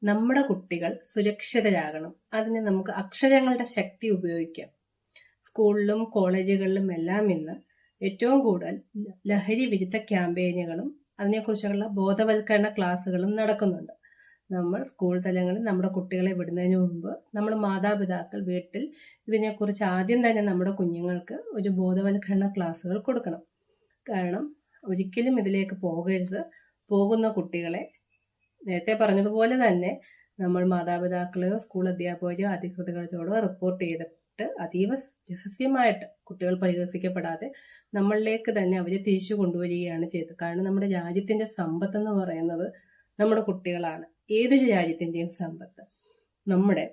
നമ്മുടെ കുട്ടികൾ സുരക്ഷിതരാകണം. അതിന് നമുക്ക് അക്ഷരങ്ങളുടെ ശക്തി ഉപയോഗിക്കാം. സ്കൂളിലും കോളേജുകളിലും എല്ലാം ഇന്ന് ഏറ്റവും കൂടുതൽ ലഹരി വിരുദ്ധ ക്യാമ്പയിനുകളും അതിനെക്കുറിച്ചുള്ള ബോധവൽക്കരണ ക്ലാസ്സുകളും നടക്കുന്നുണ്ട്. നമ്മൾ സ്കൂൾ തലങ്ങളിൽ നമ്മുടെ കുട്ടികളെ വിടുന്നതിന് മുമ്പ് നമ്മൾ മാതാപിതാക്കൾ വീട്ടിൽ ഇതിനെക്കുറിച്ച് ആദ്യം തന്നെ നമ്മുടെ കുഞ്ഞുങ്ങൾക്ക് ഒരു ബോധവൽക്കരണ ക്ലാസ്സുകൾ കൊടുക്കണം. കാരണം ഒരിക്കലും ഇതിലേക്ക് പോകരുത്. പോകുന്ന കുട്ടികളെ നേരത്തെ പറഞ്ഞതുപോലെ തന്നെ നമ്മൾ മാതാപിതാക്കളെയോ സ്കൂൾ അധ്യാപകരെയോ അധികൃതരോടോ റിപ്പോർട്ട് ചെയ്തിട്ട് അതീവ രഹസ്യമായിട്ട് കുട്ടികൾ പരിഹസിക്കപ്പെടാതെ നമ്മളിലേക്ക് തന്നെ അവരെ തിരിച്ചു കൊണ്ടുവരികയാണ് ചെയ്തത്. കാരണം നമ്മുടെ രാജ്യത്തിന്റെ സമ്പത്ത് എന്ന് പറയുന്നത് നമ്മുടെ കുട്ടികളാണ്. ഏതൊരു രാജ്യത്തിന്റെയും സമ്പത്ത്. നമ്മുടെ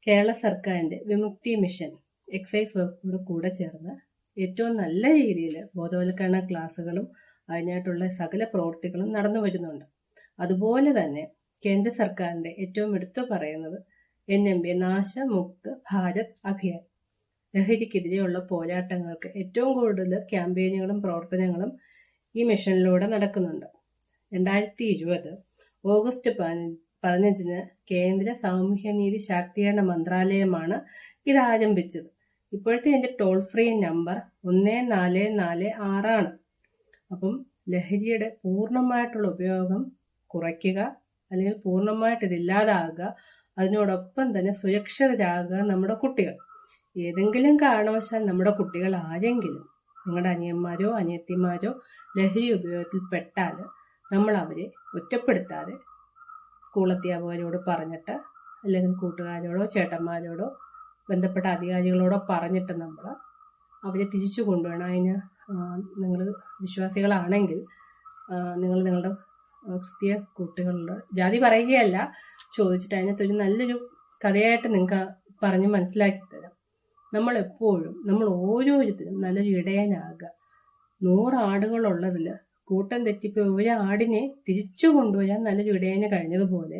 കേരള സർക്കാരിന്റെ വിമുക്തി മിഷൻ എക്സൈസ് വകുപ്പോട് കൂടെ ചേർന്ന് ഏറ്റവും നല്ല രീതിയിൽ ബോധവൽക്കരണ ക്ലാസ്സുകളും അതിനായിട്ടുള്ള സകല പ്രവൃത്തികളും നടന്നു വരുന്നുണ്ട്. അതുപോലെ തന്നെ കേന്ദ്ര സർക്കാരിന്റെ ഏറ്റവും എടുത്തു പറയുന്നത് NMB നാശമുക്ത് ഭാരത് അഭിയാൻ. ലഹരിക്കെതിരെയുള്ള പോരാട്ടങ്ങൾക്ക് ഏറ്റവും കൂടുതൽ ക്യാമ്പയിനുകളും പ്രവർത്തനങ്ങളും ഈ മിഷനിലൂടെ നടക്കുന്നുണ്ട്. 2020 ഓഗസ്റ്റ് 15 കേന്ദ്ര സാമൂഹ്യനീതി ശാക്തീകരണ മന്ത്രാലയമാണ് ഇത് ആരംഭിച്ചത്. ഇപ്പോഴത്തെ ഇതിന്റെ ടോൾ ഫ്രീ നമ്പർ 1446 ആണ്. അപ്പം ലഹരിയുടെ പൂർണ്ണമായിട്ടുള്ള ഉപയോഗം കുറയ്ക്കുക, അല്ലെങ്കിൽ പൂർണ്ണമായിട്ട് ഇതില്ലാതാകുക, അതിനോടൊപ്പം തന്നെ സുരക്ഷിതരാകുക നമ്മുടെ കുട്ടികൾ. ഏതെങ്കിലും കാരണവശാൽ നമ്മുടെ കുട്ടികൾ ആരെങ്കിലും, നിങ്ങളുടെ അനിയന്മാരോ അനിയത്തിമാരോ ലഹരി ഉപയോഗത്തിൽ പെട്ടാൽ നമ്മൾ അവരെ ഒറ്റപ്പെടുത്താതെ സ്കൂൾ അധ്യാപകരോട് പറഞ്ഞിട്ട്, അല്ലെങ്കിൽ കൂട്ടുകാരോടോ ചേട്ടന്മാരോടോ ബന്ധപ്പെട്ട അധികാരികളോടോ പറഞ്ഞിട്ട് നമ്മൾ അവരെ തിരിച്ചു കൊണ്ടുവേണം. അതിന് നിങ്ങൾ വിശ്വാസികളാണെങ്കിൽ നിങ്ങൾ നിങ്ങളുടെ ക്രിസ്തീയ കൂട്ടുകളുടെ ജാതി പറയുകയല്ല, ചോദിച്ചിട്ട് അതിനകത്തൊരു നല്ലൊരു കഥയായിട്ട് നിങ്ങൾക്ക് പറഞ്ഞ് മനസ്സിലാക്കി തരാം. നമ്മൾ ഓരോരുത്തരും നല്ലൊരു ഇടയനാകുക. 100 ആടുകളുള്ളതിൽ കൂട്ടം തെറ്റിപ്പോയി ഒരു ആടിനെ തിരിച്ചു കൊണ്ടുവരാൻ നല്ലൊരു ഇടയന് കഴിഞ്ഞതുപോലെ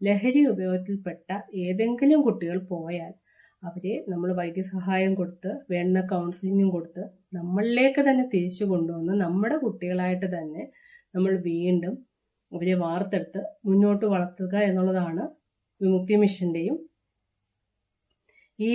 ലഹരി ഉപയോഗത്തിൽപ്പെട്ട ഏതെങ്കിലും കുട്ടികൾ പോയാൽ അവരെ നമ്മൾ വൈദ്യസഹായം കൊടുത്ത് വേണ്ട കൗൺസിലിങ്ങും കൊടുത്ത് നമ്മളിലേക്ക് തന്നെ തിരിച്ചു കൊണ്ടുവന്ന് നമ്മുടെ കുട്ടികളായിട്ട് തന്നെ നമ്മൾ വീണ്ടും അവരെ വാർത്തെടുത്ത് മുന്നോട്ട് വളർത്തുക എന്നുള്ളതാണ് വിമുക്തി മിഷന്റെയും ഈ